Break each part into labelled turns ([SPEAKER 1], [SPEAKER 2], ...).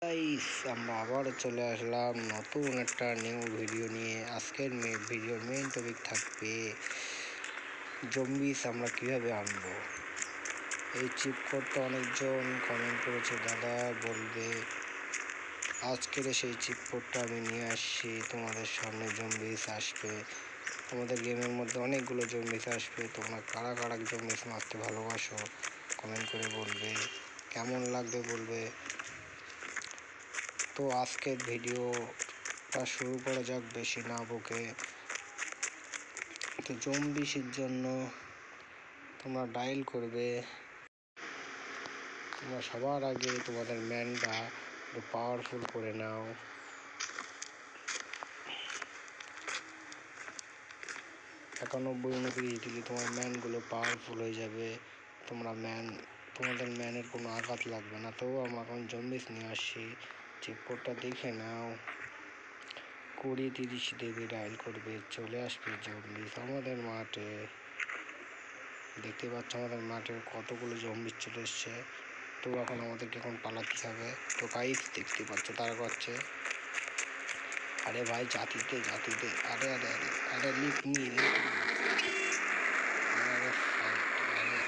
[SPEAKER 1] Guys, আমরা আবারও চলে আসলাম নতুন একটা নিউ ভিডিও নিয়ে। আজকের ভিডিওর মেইন টপিক থাকবে জম্বিস আমরা কিভাবে আনবো। এই চিপ কোডটা অনেকজন কমেন্ট করেছে, দাদা বলবে। আজকের সেই চিপ কোডটা আমি নিয়ে আসছি তোমাদের সামনে। জম্বিস আসবে আমাদের গেমের মধ্যে, অনেকগুলো জম্বিস আসবে। তোমরা কারা কারা জম্বিস মারতে ভালোবাসো কমেন্ট করে বলবে, কেমন লাগবে বলবে। তো আজকের ভিডিওটা শুরু করা যাক বেশি না বকে। তো জম্বিসের জন্য তোমরা ডায়াল করবে। তোমরা সবার আগে তোমাদের ম্যানটা একটু পাওয়ারফুল করে নাও। একানব্বই দিলে তোমার ম্যানগুলো পাওয়ারফুল হয়ে যাবে। তোমাদের ম্যানের কোনো আঘাত লাগবে না। তো আমরা এখন জম্বিস নিয়ে আসছি, চিপকোডটা দেখে নাও। 20-30 দেবে, ডায়াল করবে, চলে আসবে জম্বিস আমাদের মাঠে। দেখতে পাচ্ছ আমাদের মাঠে কতগুলো জম্বিস চলে এসছে। তো এখন আমাদেরকে পালাতে হবে। তো গাইস দেখতে পাচ্ছ তারা করছে, আরে ভাই জাতিতে আরে আরে আরে আরে লিপ নি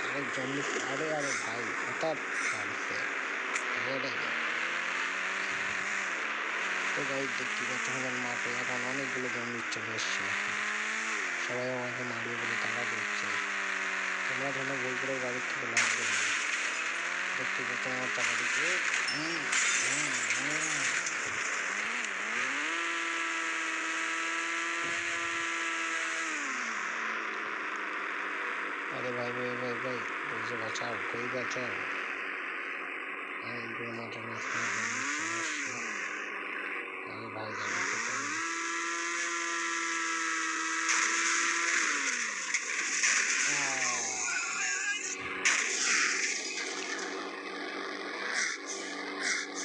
[SPEAKER 1] আরে জম্বিস, আরে আরে ভাই হঠাৎ নামছে। তো গাইস দেখতে পাচ্ছ আমাদের মাঠে এখন অনেকগুলো জম্বিস চলে এসছে। সবাই আমাকে মারিয়ে বলে তারা করছে। তোমরা যেন বই করে বাড়ির থেকে লাগবে না। দেখতে পাচ্ছ আমার টাকা দিচ্ছে। আরে ভাই ভাই ভাই ভাই বলছে বাঁচাও, কই বাঁচাও। অনেকগুলো মাঠের মাঝখানে জম্বিস চলে এসছে। আরে ভাই জানাতে পারি।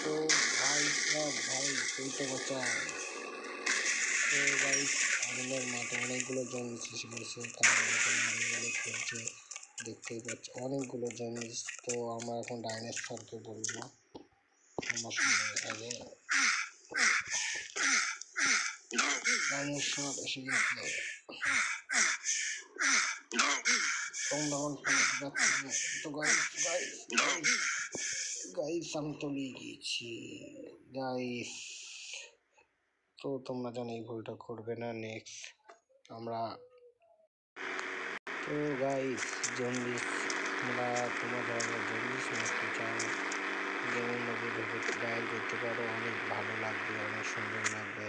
[SPEAKER 1] তো ভাই সব ভাই কইতে বাঁচাও। তো ভাই আমাদের মাঠে অনেকগুলো জম্বিস এসে পড়ছে, খেলছে। দেখতেই পাচ্ছি অনেকগুলো জম্বিস। তো আমরা এখন ডাইনোসরকে বলবো আমার সামনে আগে। ডাইনোসর এসে গেছে। তো গাইস আমি তলিয়ে গিয়েছি গাইস। তো তোমরা জানো এই ভুলটা করবে না নেক্সট আমরা। তো গাইস জম্বিস তোমরা যারা জম্বিস মারতে চাও যেমন নদী ঢুকে ডায়াল করতে পারো, অনেক ভালো লাগবে, অনেক সুন্দর লাগবে।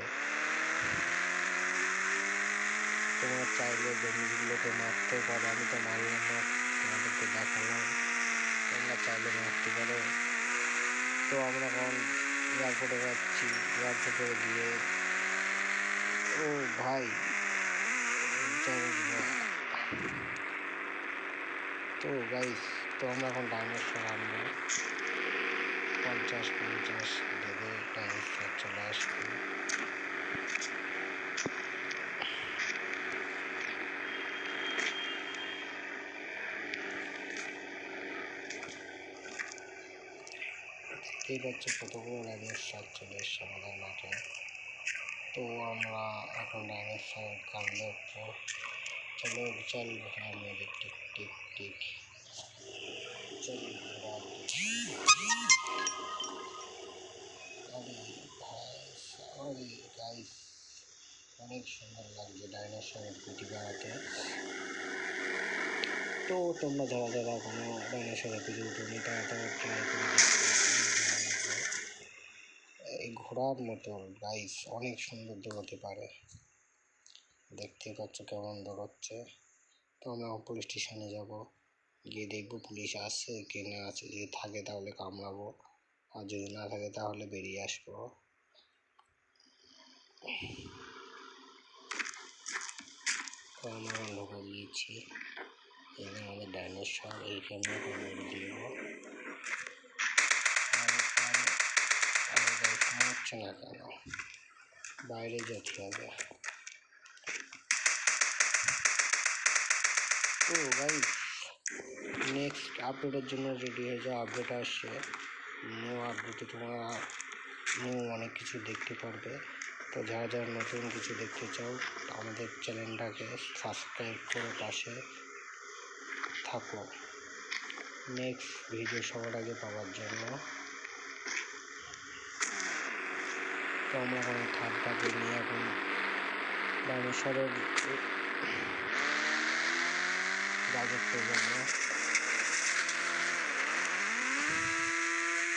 [SPEAKER 1] তোমরা চাইলে জম্বিসগুলোকে মারতেও পারো, আমি তো মারলাম না, তোমাদেরকে দেখালাম। তোমরা চাইলে মারতে পারো। তো আমরা এখন এয়ারপোর্টে যাচ্ছি। এয়ারপোর্টে গিয়ে ও ভাই তো গাইস, তো আমরা এখন ডাইনোসর আনবো। 50 দেবে, ডাইনোসর চলে আসবে। দেখতেই পাচ্ছি কতগুলো ডাইনোসর চলে এসছে আমাদের মাঠে। তো আমরা এখন ডাইনোসর কান দেখবো। চলো চল ঘোড়া টিক টিক টিক চল ঘোড়া। আরে ভাই সরি গাইস, অনেক সুন্দর লাগছে ডাইনোসরের পিটি বানাতে। তো তোমরা যারা যারা কোনো ডাইনোসরের পিটি উঠোনি তারা ট্রাই করে দেখতে। এই ঘোড়ার মতো গাইস অনেক সুন্দর দৌড়াতে পারে। দেখতেই পাচ্ছ কেমন দৌড়চ্ছে। তো আমরা পুলিশ স্টেশনে যাব, গিয়ে দেখবো পুলিশ আছে কি না আছে। যদি থাকে তাহলে কামড়াবো, আর যদি না থাকে তাহলে বেরিয়ে আসবো। তো আমরা ঢুকে গিয়েছি। এখানে আমাদের ডাইনোসর, এইখানে মেরে দিব। হচ্ছে না কেন, বাইরে যেতে হবে। তো গাইস নেক্সট আপডেটের জন্য রেডি হয়ে যাও। আপডেট আসছে, নিউ আপডেটে তোমরা অনেক কিছু দেখতে পারবে। তো যারা যারা নতুন কিছু দেখতে চাও আমাদের চ্যানেলটাকে সাবস্ক্রাইব করে পাশে থাকো নেক্সট ভিডিও সবার আগে পাওয়ার জন্য। তো আমরা এখন থার্ডটাকে নিয়ে এখন ডাইনোসরের রাজত্বে যাব।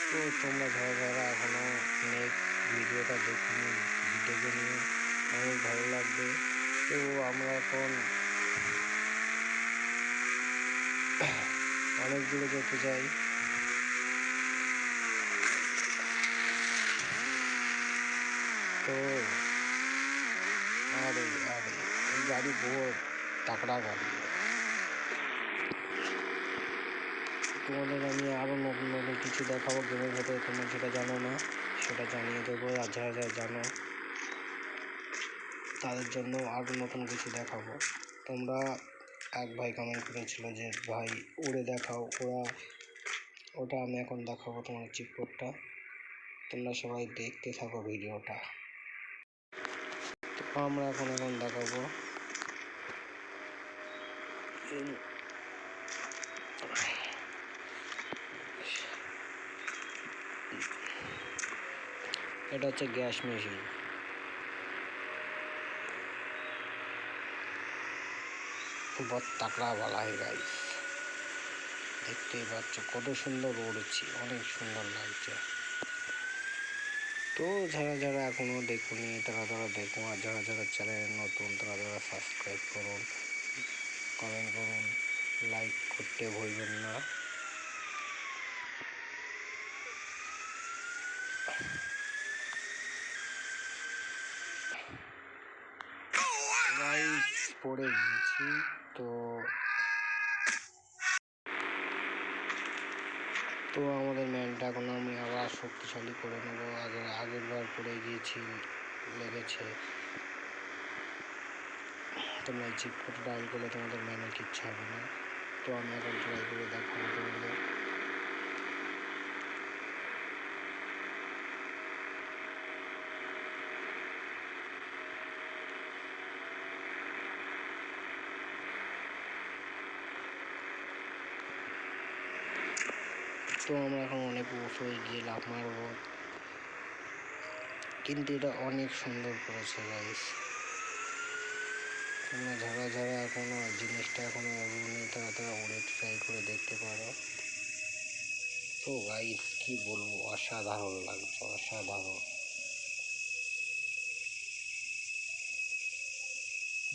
[SPEAKER 1] তো তোমরা যারা যারা এখনো নেক্সট ভিডিওটা দেখে নিয়ে অনেক ভালো লাগবে। তো আমরা এখন অনেক দূরে যেতে চাই। তো আরে এই গাড়ি বহুত তাকড়া গাড়ি। তোমাদের আমি আরও নতুন নতুন কিছু দেখাবো গেমের ভেতরে, তোমরা যেটা জানো না সেটা জানিয়ে দেবো। আর যারা যারা জানো তাদের জন্য আরও নতুন কিছু দেখাবো। তোমরা এক ভাই কমেন্ট করেছিল যে ভাই উড়ে দেখাও, ওটা আমি এখন দেখাবো তোমার চিপকোডটা। তোমরা সবাই দেখতে থাকো ভিডিওটা। তো আমরা এখন দেখাবো এটা হচ্ছে গ্যাস মেশিন। बहुत तगड़ा वाला है गाइस, দেখতেই পাচ্ছ কত সুন্দর উড়েছি, অনেক সুন্দর লাগছে। তো যারা যারা এখনো দেখুনি তারা তারা দেখুন, আর যারা যারা চ্যানেল নতুন তারা তারা সাবস্ক্রাইব করুন, কমেন্ট করুন, লাইক করতে ভুলবেন না। গাইস পড়ে গেছি। তো আমাদের ম্যানটা এখন আমি আবার শক্তিশালী করে নেবো। আগের বার পড়ে গিয়েছি, লেগেছে। তোমরা এই চিপ কোড ডায়াল করলে তোমাদের ম্যানের কিচ্ছু হবে না। তো আমি এখন ট্রাই করে দেখাবো তোমাদের। তো আমরা এখন অনেক উপরে গিয়ে লাফ মারবো, কিন্তু এটা অনেক সুন্দর করেছে গাইস। তোমরা যারা যারা এখনো জিনিসটা এখনো উড়ে তারা তারা উড়ে ট্রাই করে দেখতে পারো। তো গাইস কি বলবো, অসাধারণ লাগছে, অসাধারণ।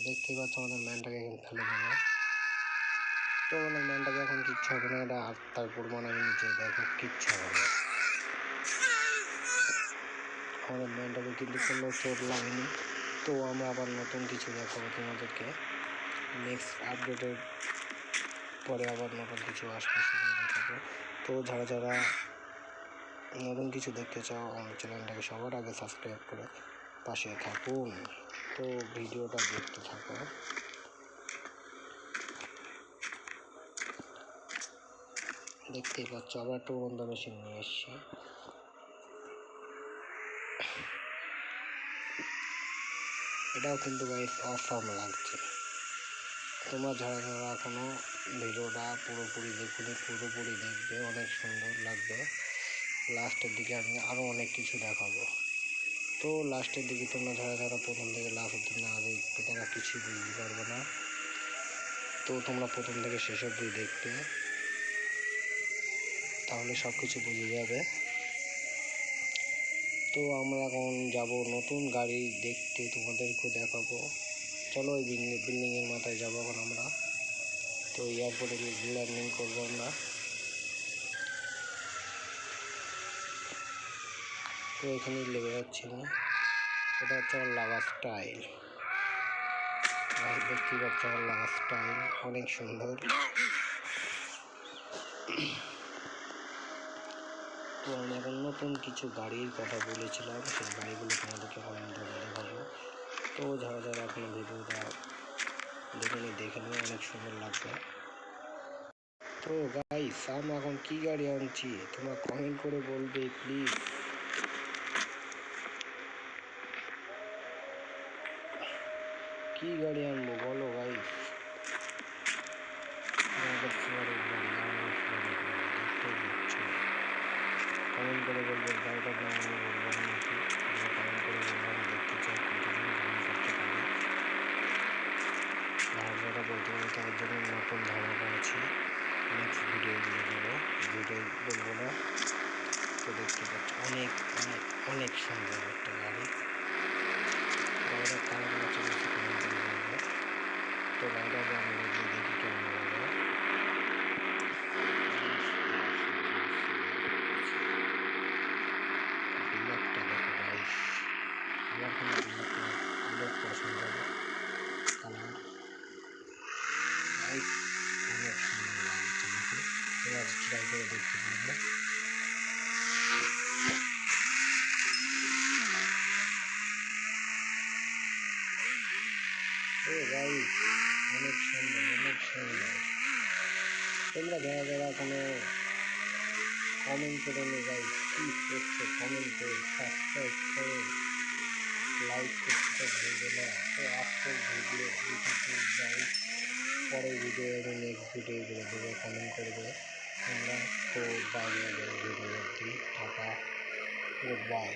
[SPEAKER 1] দেখতেই পাচ্ছ আমাদের ম্যানটাকে এখন ফেলে দেবো। তো আমাদের ম্যানটাকে এখন কিচ্ছু হবে না, এটা আত্মার প্রমাণ আমি নিচে দেখো কিচ্ছু হবে না। আমাদের ম্যানটাকে কিন্তু কোনো চোট লাগেনি। তো আমরা আবার নতুন কিছু দেখাবো তোমাদেরকে, নেক্সট আপডেটের পরে আবার নতুন কিছু আসবে সেটা দেখাবো। তো যারা যারা নতুন কিছু দেখতে চাও আমার চ্যানেলটাকে সবার আগে সাবস্ক্রাইব করে পাশে থাকুন। তো ভিডিওটা দেখতে থাকো। দেখতেই পাচ্ছ আবার একটা উড়ন্ত মেশিন নিয়ে এসছি। এটাও কিন্তু গাইস অসাম লাগছে। তোমরা যারা যারা এখনো ভিডিওটা পুরোপুরি দেখবে, অনেক সুন্দর লাগবে। লাস্টের দিকে আমি আরও অনেক কিছু দেখাবো। তো লাস্টের দিকে তোমরা যারা যারা প্রথম থেকে লাস্ট অব্দি না দেখবে তারা কিছুই বুঝতে পারবে না। তো তোমরা প্রথম থেকে শেষ অব্দি দেখবে, তাহলে সব কিছু বুঝে যাবে। তো আমরা এখন যাব নতুন গাড়ি দেখতে, তোমাদেরকেও দেখাবো। চলো ওই বিল্ডিংয়ের মাথায় যাবো এখন আমরা। তো এয়ারপোর্টে ল্যান্ডিং করবো আমরা। তো এখানেই লেগে যাচ্ছি না, এটা হচ্ছে আমার লাভা স্টাইল। দেখতে পাচ্ছ আমার লাভা স্টাইল অনেক সুন্দর। তো আমি এখন নতুন কিছু গাড়ির কথা বলেছিলাম, সেই গাড়িগুলো তোমাদেরকে অনেক ধরে দেখাবো। তো যারা যারা এখনো ভিডিওটা দেখে নিয়ে অনেক সুন্দর লাগবে। তো গাইস আমরা এখন কি গাড়ি আনছি তোমরা কমেন্ট করে বলবে প্লিজ। কি গাড়ি আনবো বলো গাইস? আমাদের ফ্লোরের গাড়ি, আমাদের ফ্লোরের গাড়ি দেখতেই দিচ্ছ। কমেন্ট করে বলবে গাড়িটার নাম আমি বলবো না নাকি, তোমরা কমেন্ট করে বলবো, আমি দেখতে চাই কতজন কমেন্ট করতে পারে। আর যারা বলতে পারে তাদের জন্য নতুন ধারণা আছে, নেক্সট ভিডিওগুলো দেবো, ভিডিও বলবো না। তো দেখতে পাচ্ছি অনেক অনেক অনেক সুন্দর একটা গাড়ি। গাড়িটা কালার আছে বেশি কমেন্ট করে বলবো। তো গাড়িটা আমি দেখি কেমন লাগে। ব্ল্যাকটা দেখো গাইস, আমার কিন্তু ব্ল্যাকটা অনেক পছন্দ কালার। গাইস অনেক সুন্দর লাগছে দেখে, তোমরা ট্রাই করে দেখতে পারবে। ও গাইস অনেক সুন্দর, অনেক সুন্দর। তোমরা যারা যারা কোনো কমেন্ট করে নে গাইস, কি করছো কমেন্ট করে, সাবস্ক্রাইব করে, লাইক করতে ভুলবে না। তো আজকের ভিডিও গাইস, পরের ভিডিও এবং নেক্সট ভিডিওগুলো দেবো, কমেন্ট করবে তোমরা। তো বাইরে ভিডিও অবধি টাটা, গুড বাই।